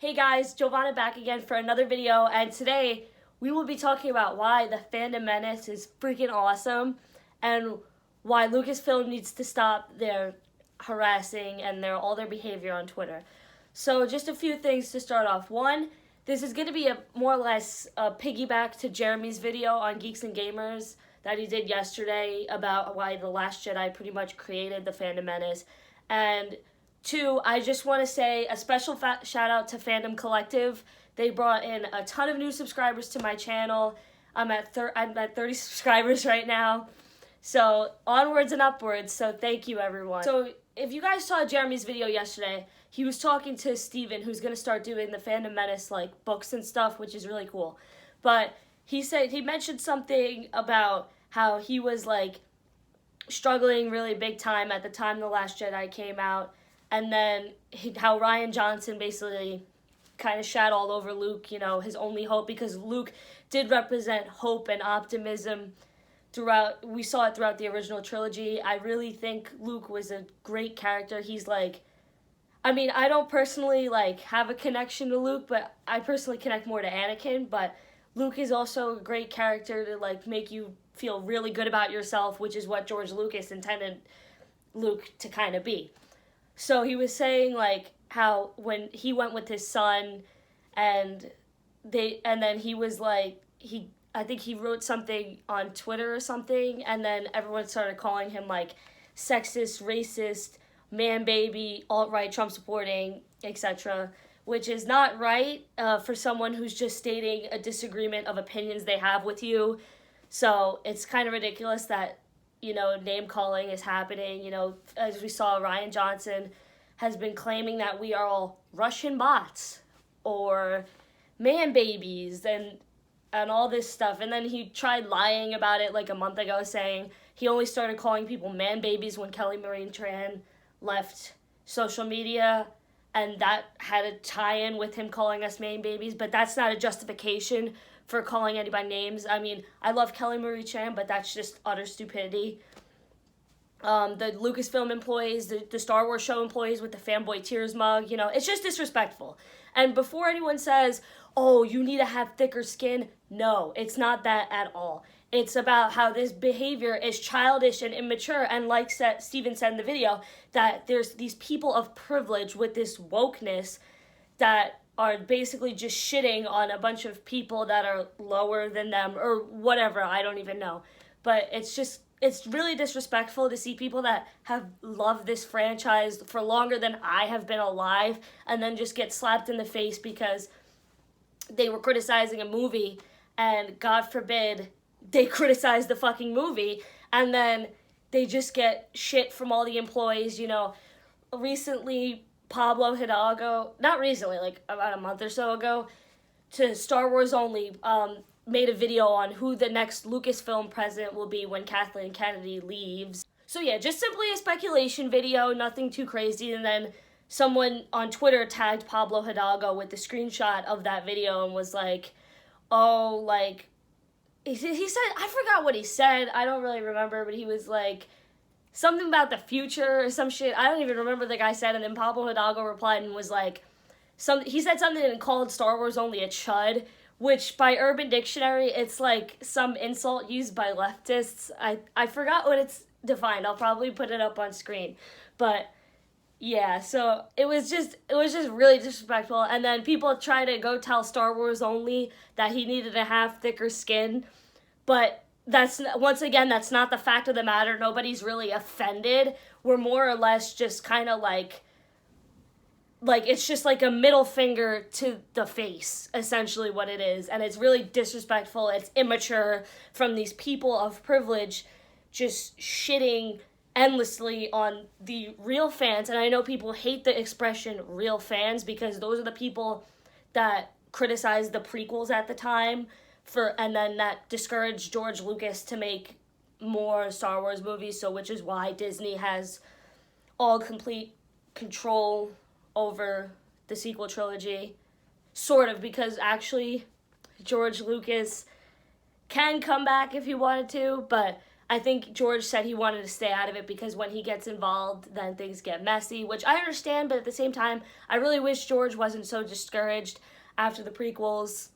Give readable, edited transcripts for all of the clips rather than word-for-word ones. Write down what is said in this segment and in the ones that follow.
Hey guys, Giovanna back again for another video, and today we will be talking about why the Fandom Menace is freaking awesome and why Lucasfilm needs to stop their harassing and all their behavior on Twitter. So just a few things to start off. One, this is going to be a more or less a piggyback to Jeremy's video on Geeks and Gamers that he did yesterday about why The Last Jedi pretty much created the Fandom Menace. And two, I just want to say a special shout out to Fandom Collective. They brought in a ton of new subscribers to my channel. I'm at 30 subscribers right now. So onwards and upwards. So thank you, everyone. So if you guys saw Jeremy's video yesterday, he was talking to Steven, who's going to start doing the Fandom Menace like books and stuff, which is really cool. But he mentioned something about how he was like struggling really big time at the time The Last Jedi came out. And then how Rian Johnson basically kind of shat all over Luke, his only hope, because Luke did represent hope and optimism throughout. We saw it throughout the original trilogy. I really think Luke was a great character. He's I don't personally have a connection to Luke, but I personally connect more to Anakin. But Luke is also a great character to make you feel really good about yourself, which is what George Lucas intended Luke to kind of be. So he was saying how when he went with his son and then he was I think he wrote something on Twitter or something, and then everyone started calling him sexist, racist, man baby, alt-right, Trump supporting, etc., which is not right for someone who's just stating a disagreement of opinions they have with you. So it's kind of ridiculous that name calling is happening. As we saw, Rian Johnson has been claiming that we are all Russian bots or man babies and all this stuff. And then he tried lying about it a month ago, saying he only started calling people man babies when Kelly Marie Tran left social media, and that had a tie-in with him calling us man babies. But that's not a justification for calling anybody names. I mean, I love Kelly Marie Tran, but that's just utter stupidity. The Lucasfilm employees, the Star Wars show employees with the Fanboy Tears mug, it's just disrespectful. And before anyone says, oh, you need to have thicker skin, no, it's not that at all. It's about how this behavior is childish and immature, and Steven said in the video, that there's these people of privilege with this wokeness that are basically just shitting on a bunch of people that are lower than them or whatever, I don't even know. But it's really disrespectful to see people that have loved this franchise for longer than I have been alive and then just get slapped in the face because they were criticizing a movie, and God forbid they criticize the fucking movie, and then they just get shit from all the employees. Recently Pablo Hidalgo, not recently, about a month or so ago, to Star Wars Only, made a video on who the next Lucasfilm president will be when Kathleen Kennedy leaves. So yeah, just simply a speculation video, nothing too crazy. And then someone on Twitter tagged Pablo Hidalgo with the screenshot of that video and was he said, I forgot what he said, I don't really remember, but he was something about the future or some shit. I don't even remember the guy said. And then Pablo Hidalgo replied and was he said something and called Star Wars Only a chud, which by Urban Dictionary, it's some insult used by leftists. I forgot what it's defined. I'll probably put it up on screen. But yeah, so it was just really disrespectful. And then people try to go tell Star Wars Only that he needed to have thicker skin. But that's not the fact of the matter. Nobody's really offended. We're more or less just kind of it's just a middle finger to the face, essentially what it is. And it's really disrespectful. It's immature from these people of privilege just shitting endlessly on the real fans. And I know people hate the expression real fans because those are the people that criticized the prequels at the time and then that discouraged George Lucas to make more Star Wars movies. So which is why Disney has all complete control over the sequel trilogy, sort of, because actually George Lucas can come back if he wanted to, but I think George said he wanted to stay out of it because when he gets involved, then things get messy, which I understand, but at the same time, I really wish George wasn't so discouraged after the prequels.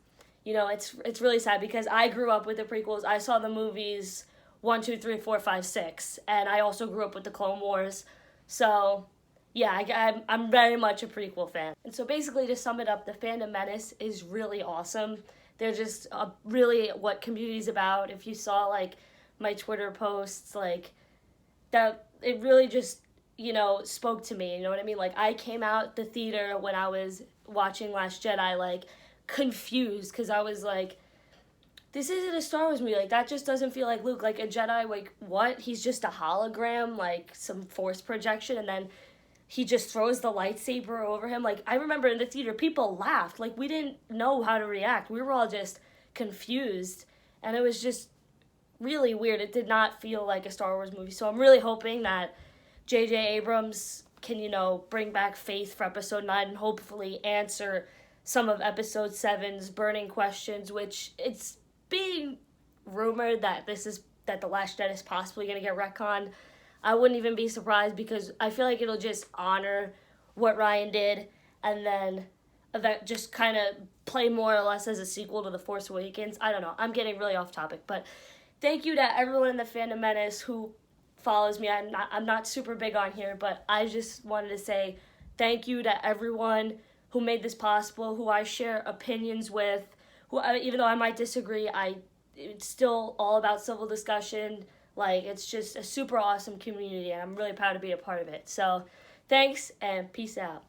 You know, it's really sad because I grew up with the prequels. I saw the movies 1, 2, 3, 4, 5, 6, and I also grew up with the Clone Wars. So, yeah, I'm very much a prequel fan. And so basically, to sum it up, the Fandom Menace is really awesome. They're just really what community's about. If you saw, like, my Twitter posts, like, that, it really just, you know, spoke to me, you know what I mean? Like, I came out the theater when I was watching Last Jedi, like, confused, because I was like, this isn't a Star Wars movie, like, that just doesn't feel like Luke, like, a Jedi, like, what? He's just a hologram, like, some force projection, and then he just throws the lightsaber over him. Like, I remember in the theater, people laughed, like, we didn't know how to react, we were all just confused, and it was just really weird. It did not feel like a Star Wars movie, so I'm really hoping that J.J. Abrams can, you know, bring back faith for Episode 9 and hopefully answer some of Episode 7's burning questions, which it's being rumored that that The Last Jedi is possibly going to get retconned. I wouldn't even be surprised because I feel like it'll just honor what Ryan did and then that just kind of play more or less as a sequel to The Force Awakens. I don't know. I'm getting really off topic, but thank you to everyone in the Fandom Menace who follows me. I'm not super big on here, but I just wanted to say thank you to everyone who made this possible, who I share opinions with, even though I might disagree, it's still all about civil discussion. Like, it's just a super awesome community, and I'm really proud to be a part of it. So, thanks, and peace out.